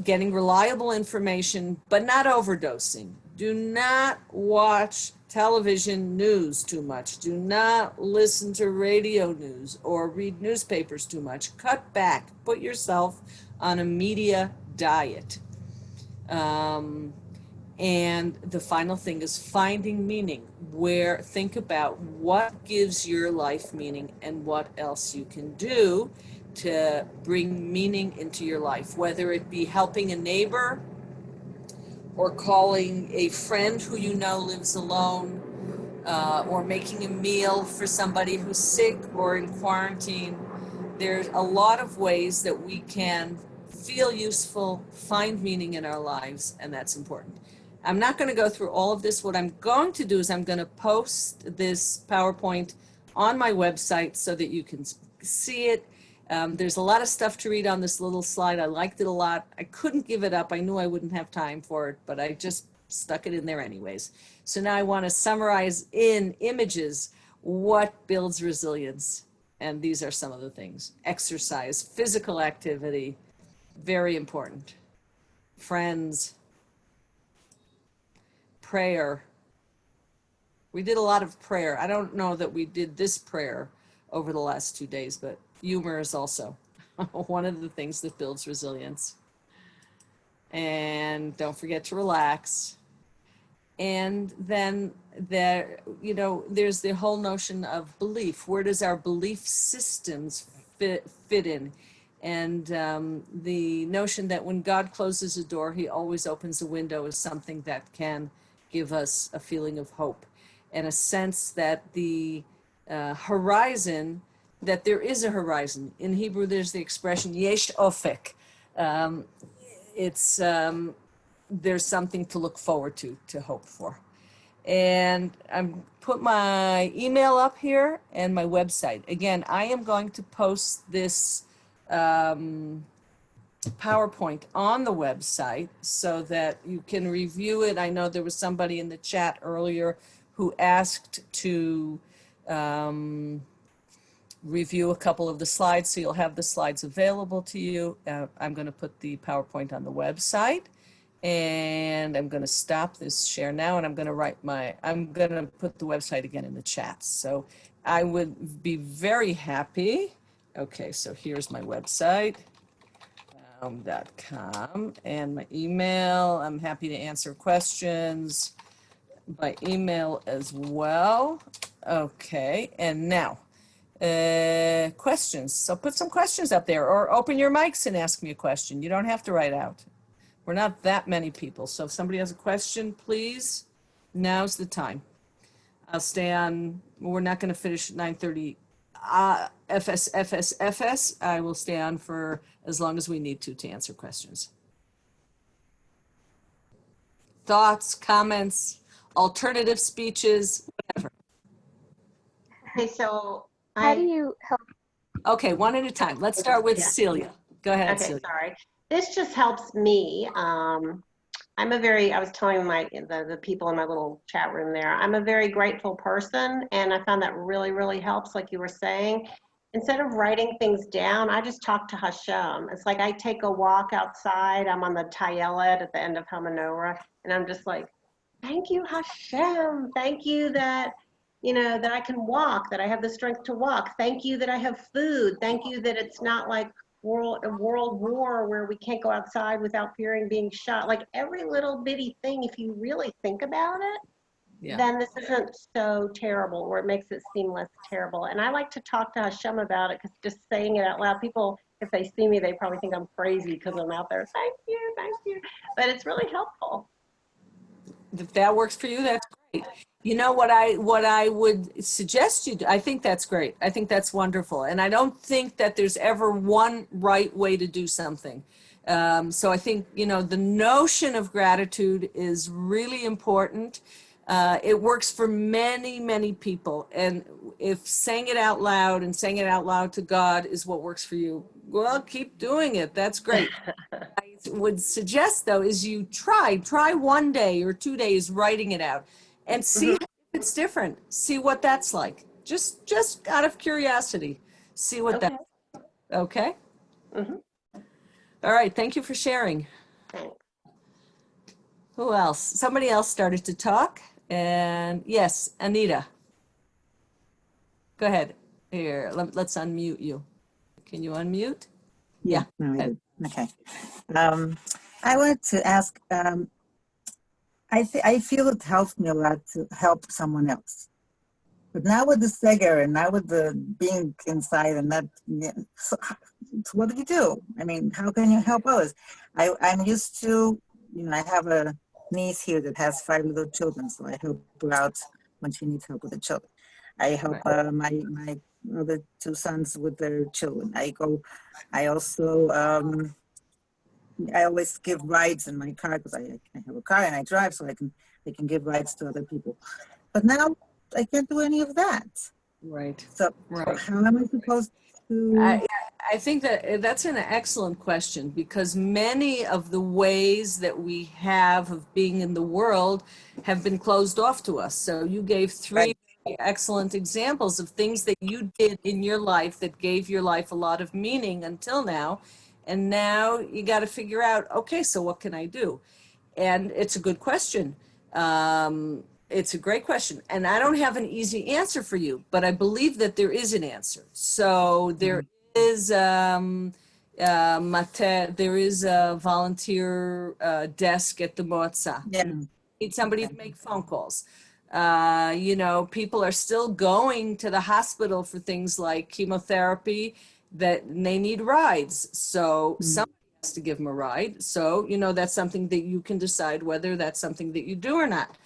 Getting reliable information, but not overdosing. Do not watch television news too much. Do not listen to radio news or read newspapers too much. Cut back. Put yourself on a media diet. And the final thing is finding meaning, where think about what gives your life meaning and what else you can do to bring meaning into your life, whether it be helping a neighbor or calling a friend who you know lives alone, or making a meal for somebody who's sick or in quarantine. There's a lot of ways that we can feel useful, find meaning in our lives, and that's important. I'm not going to go through all of this. What I'm going to do is I'm going to post this PowerPoint on my website so that you can see it. There's a lot of stuff to read on this little slide. I liked it a lot. I couldn't give it up. I knew I wouldn't have time for it, but I just stuck it in there anyways. So now I want to summarize in images what builds resilience. And these are some of the things. Exercise, physical activity, very important. Friends, prayer. We did a lot of prayer. I don't know that we did this prayer over the last 2 days, but humor is also one of the things that builds resilience. And don't forget to relax. And then there's the whole notion of belief. Where does our belief systems fit in? And the notion that when God closes a door, he always opens a window is something that can give us a feeling of hope and a sense that the horizon, that there is a horizon. In Hebrew, there's the expression yesh ofek. There's something to look forward to hope for. And I'm put my email up here and my website. Again, I am going to post this PowerPoint on the website so that you can review it. I know there was somebody in the chat earlier who asked to review a couple of the slides, so you'll have the slides available to you. I'm going to put the PowerPoint on the website. And I'm going to stop this share now, and I'm going to put the website again in the chat. So I would be very happy. Okay, so here's my website, .com, and my email. I'm happy to answer questions by email as well. Okay, and now questions. So put some questions up there, or open your mics and ask me a question. You don't have to write out. We're not that many people. So if somebody has a question, please, now's the time. I'll stay on. We're not going to finish at 9:30. FS. I will stay on for as long as we need to answer questions. thoughts, comments, alternative speeches? Okay, so How do you help? Okay, one at a time. Let's start with Yeah. Celia. Go ahead, Okay, Celia. sorry. This just helps me. I was telling the people in my little chat room there, I'm a very grateful person, and I found that really, really helps, like you were saying. Instead of writing things down, I just talk to Hashem. It's like I take a walk outside. I'm on the Tayelet at the end of Hamanora, and I'm just like, thank you, Hashem. Thank you that, that I can walk, that I have the strength to walk. Thank you that I have food. Thank you that it's not like a world war where we can't go outside without fearing being shot. Like every little bitty thing, if you really think about it, Yeah. then this isn't so terrible, or it makes it seem less terrible. And I like to talk to Hashem about it, because just saying it out loud, people, if they see me, they probably think I'm crazy because I'm out there, thank you. But it's really helpful. If that works for you, that's great. You know what I would suggest you do, I think that's great. I think that's wonderful. And I don't think that there's ever one right way to do something. So I think, the notion of gratitude is really important. It works for many, many people. And if saying it out loud and saying it out loud to God is what works for you, well, keep doing it. That's great. I would suggest, though, is you try 1 day or 2 days writing it out and see if it's different. See what that's like. Just out of curiosity, see what Okay. that's okay. Mm-hmm. All right. Thank you for sharing. Thanks. Who else? Somebody else started to talk. And yes, Anita. Go ahead. Here, let's unmute you. Can you unmute? Yeah, no, I did. Okay. I wanted to ask, I feel it helps me a lot to help someone else. But now with the Seger and now with the being inside and that, so what do you do? I mean, how can you help others? I'm used to, I have a niece here that has 5 little children, so I help her out when she needs help with the children. I help my other 2 sons with their children. I also, I always give rides in my car because I have a car and I drive, so I can give rides to other people. But now I can't do any of that. Right. So Right. how am I supposed to? I think that's an excellent question, because many of the ways that we have of being in the world have been closed off to us. So you gave 3 excellent examples of things that you did in your life that gave your life a lot of meaning until now. And now you got to figure out, okay, so what can I do? And it's a good question. It's a great question. And I don't have an easy answer for you, but I believe that there is an answer. So there is there is a volunteer desk at the Moatza. Yeah. You need somebody to make phone calls. People are still going to the hospital for things like chemotherapy, that they need rides. So somebody has to give them a ride. So, that's something that you can decide whether that's something that you do or not.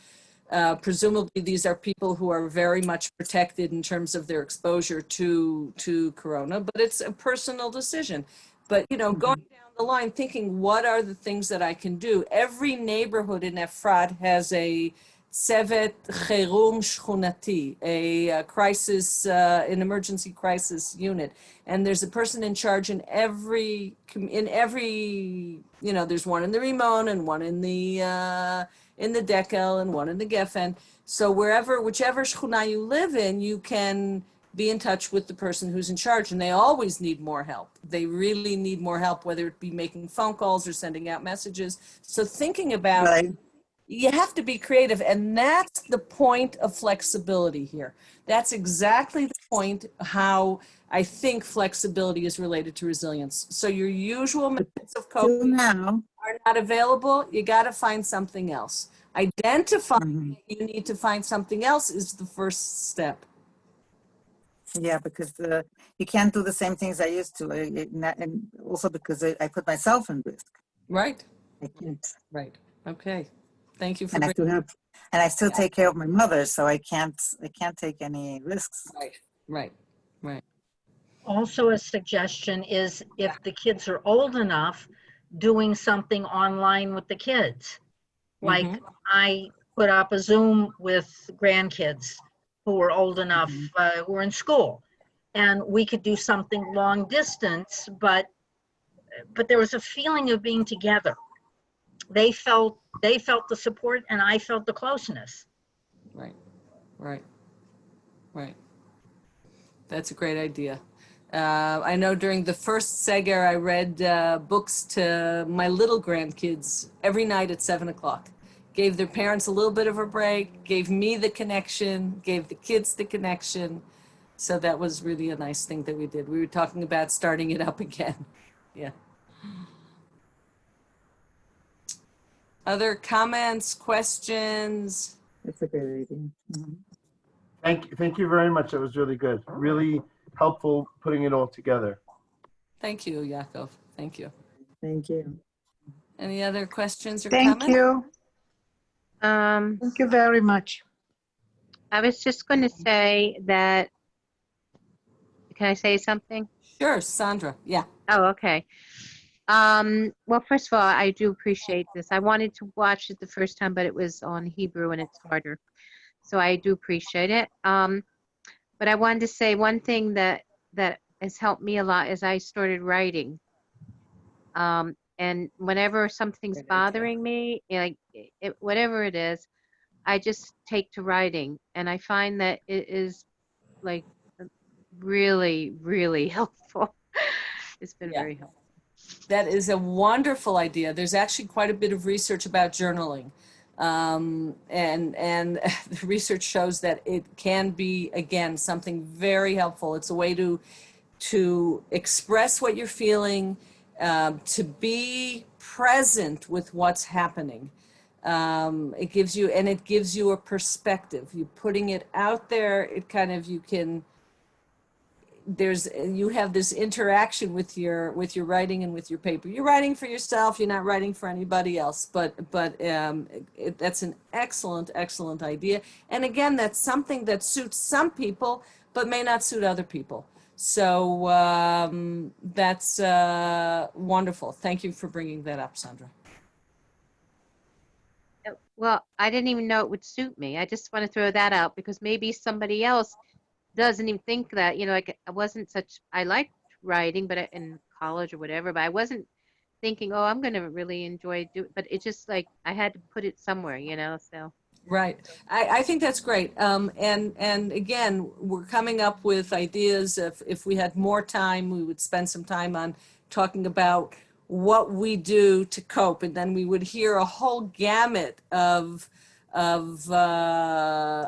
Presumably, these are people who are very much protected in terms of their exposure to corona, but it's a personal decision. But, going down the line, thinking, what are the things that I can do? Every neighborhood in Efrat has a Tsevet Cherum Shchunati, a crisis, an emergency crisis unit. And there's a person in charge in every, there's one in the Rimon and one in the Dekel and one in the Geffen. So whichever shchuna you live in, you can be in touch with the person who's in charge, and they always need more help. They really need more help, whether it be making phone calls or sending out messages. So thinking about, you have to be creative, and that's the point of flexibility here. That's exactly the point how I think flexibility is related to resilience. So your usual methods of coping are not available, you got to find something else. Identifying that you need to find something else is the first step. Yeah, because you can't do the same things I used to, and also because I put myself in risk. Right. I can't. Right. Okay. Thank you for. And I still take care of my mother, so I can't take any risks. Right. Also, a suggestion is, if the kids are old enough, doing something online with the kids. Like Mhm. I put up a Zoom with grandkids who were old enough, who were in school. And we could do something long distance, but there was a feeling of being together. They felt the support and I felt the closeness. Right, right, right. That's a great idea. I know during the first Seger, I read books to my little grandkids every night at 7 o'clock. Gave their parents a little bit of a break, gave me the connection, gave the kids the connection. So that was really a nice thing that we did. We were talking about starting it up again. Yeah. Other comments, questions? That's a great idea. Mhm. Thank you very much. That was really good. Really helpful putting it all together. Thank you, Yaakov. Thank you. Thank you. Any other questions or Thank comments? you. Um, Thank you very much. I was just going to say that, can I say something? Sure, Sandra. Yeah. Oh, okay. Well, first of all, I do appreciate this. I wanted to watch it the first time, but it was on Hebrew and it's harder. So I do appreciate it. But I wanted to say one thing that has helped me a lot is I started writing. And whenever something's Great idea. bothering me, like whatever it is, I just take to writing, and I find that it is like really, really helpful. It's been Yeah. very helpful. That is a wonderful idea. There's actually quite a bit of research about journaling. And the research shows that it can be, again, something very helpful. It's a way to express what you're feeling, to be present with what's happening. It gives you a perspective. You putting it out there, it kind of, you have this interaction with your writing and with your paper. You're writing for yourself. You're not writing for anybody else. But that's an excellent idea. And again, that's something that suits some people, but may not suit other people. So that's wonderful. Thank you for bringing that up, Sandra. Well, I didn't even know it would suit me. I just want to throw that out because maybe somebody else doesn't even think that, like I liked writing, but in college or whatever, but I wasn't thinking, oh, I'm going to really enjoy but it's just like I had to put it somewhere, so. Right. I think that's great. And again, we're coming up with ideas. If we had more time, we would spend some time on talking about what we do to cope, and then we would hear a whole gamut of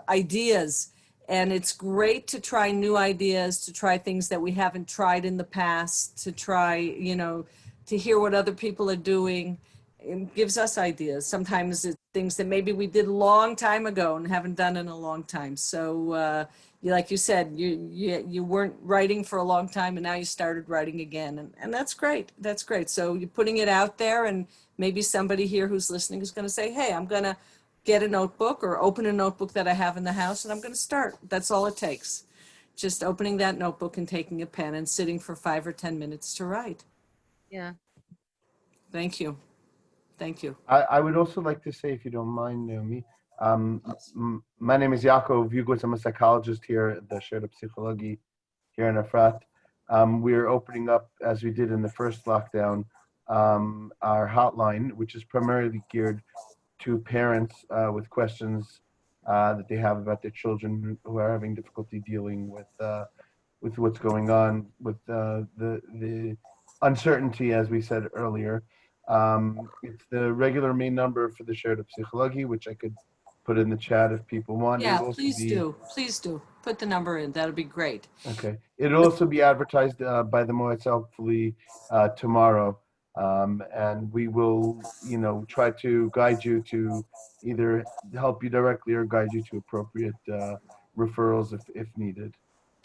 ideas. And it's great to try new ideas, to try things that we haven't tried in the past, to try, to hear what other people are doing. It gives us ideas. Sometimes it's things that maybe we did a long time ago and haven't done in a long time. So, like you said, you weren't writing for a long time, and now you started writing again, and that's great. That's great. So you're putting it out there, and maybe somebody here who's listening is going to say, "Hey, I'm going to get a notebook or open a notebook that I have in the house, and I'm going to start." That's all it takes. Just opening that notebook and taking a pen and sitting for 5 or 10 minutes to write. Yeah. Thank you. Thank you. I would also like to say, if you don't mind, Naomi, my name is Yaakov Yugos. I'm a psychologist here at the Shared Psychology here in Efrat. We're opening up, as we did in the first lockdown, our hotline, which is primarily geared to parents with questions that they have about their children who are having difficulty dealing with what's going on, with the uncertainty, as we said earlier. It's the regular main number for the Shared Psychology, which I could put in the chat if people want. Yeah, please do. Please do. Put the number in. That'll be great. Okay. It'll also be advertised by the Moetz hopefully tomorrow. And we will, try to guide you to either help you directly or guide you to appropriate referrals if needed.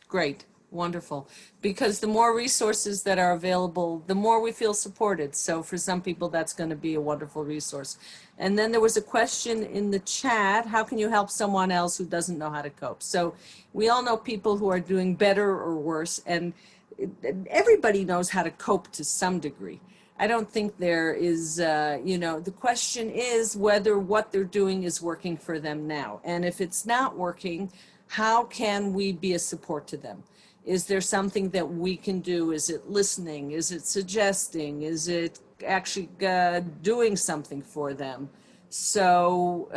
Great. Wonderful. Because the more resources that are available, the more we feel supported. So for some people, that's going to be a wonderful resource. And then there was a question in the chat: how can you help someone else who doesn't know how to cope? So we all know people who are doing better or worse, and everybody knows how to cope to some degree. I don't think there is, the question is whether what they're doing is working for them now. And if it's not working, how can we be a support to them? Is there something that we can do? Is it listening? Is it suggesting? Is it actually doing something for them? So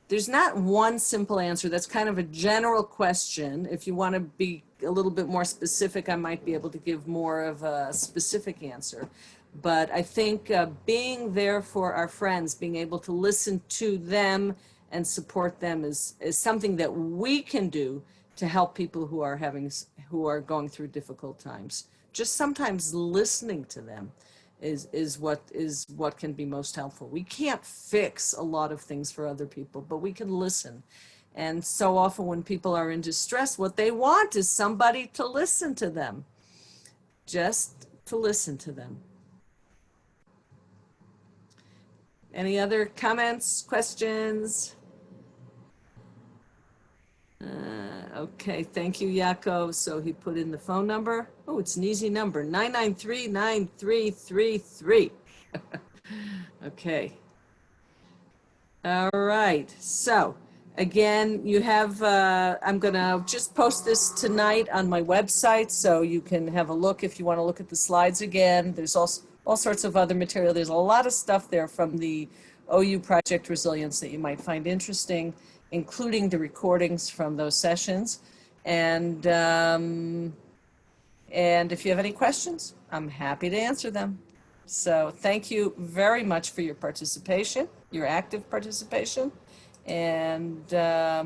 there's not one simple answer. That's kind of a general question. If you want to be a little bit more specific, I might be able to give more of a specific answer. But I think being there for our friends, being able to listen to them and support them is something that we can do to help people who are going through difficult times. Just sometimes listening to them is what can be most helpful. We can't fix a lot of things for other people, but we can listen. And so often when people are in distress, what they want is somebody to listen to them, just to listen to them. Any other comments, questions? Okay, thank you, Yaakov. So he put in the phone number. Oh, it's an easy number, 993-9333. Okay. All right, so again, you have, I'm gonna just post this tonight on my website so you can have a look if you wanna look at the slides again. There's also all sorts of other material. There's a lot of stuff there from the OU Project Resilience that you might find interesting, including the recordings from those sessions. And if you have any questions, I'm happy to answer them. So thank you very much for your participation, your active participation. And I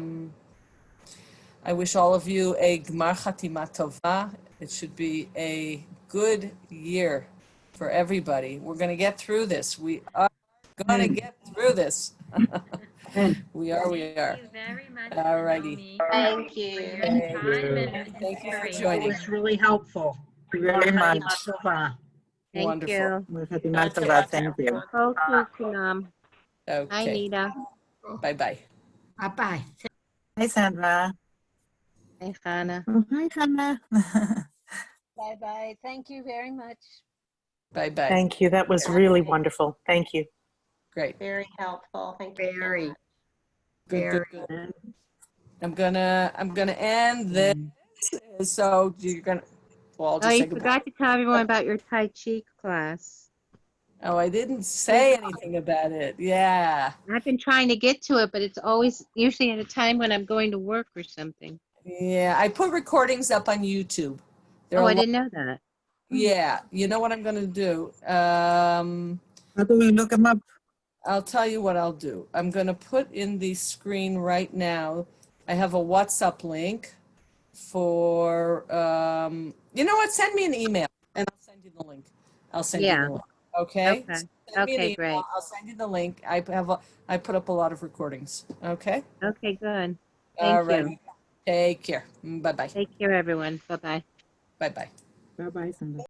wish all of you a Gmar Chatima Tova. It should be a good year for everybody. We're going to get through this. We are going to get through this. We are. Thank you very much, All righty. Naomi, Thank for you. your Thank time and Thank you for inspiration. It joining. was really helpful. Very much. Thank Wonderful. you. Chatima Tova. Thank you. Okay, Kunam. Hi, Okay. Nita. Bye-bye. Bye-bye. Hi, Sandra. Hi, Hannah. Oh, hi, Hannah. Bye-bye. Thank you very much. Bye-bye. Thank you. That was really wonderful. Thank you. Great. Very helpful. Thank you. Very. Good. I'm gonna end this. So you're gonna, well, I'll Oh, just you say goodbye. forgot to tell everyone about your Tai Chi class. Oh, I didn't say anything about it. Yeah. I've been trying to get to it, but it's always usually at a time when I'm going to work or something. Yeah. I put recordings up on YouTube. Oh, I didn't know that. Yeah. You know what I'm gonna do? How do we look them up? I'll tell you what I'll do. I'm gonna put in the screen right now. I have a WhatsApp link for, you know what? Send me an email and I'll send you the link. I'll send you Yeah. the link. Okay? Okay. Send me an Okay, email. great. I'll send you the link. I put up a lot of recordings. Okay? Okay, good. All Thank right. you. Take care. Bye-bye. Take care, everyone. Bye-bye. Bye-bye. Bye-bye, Sandra.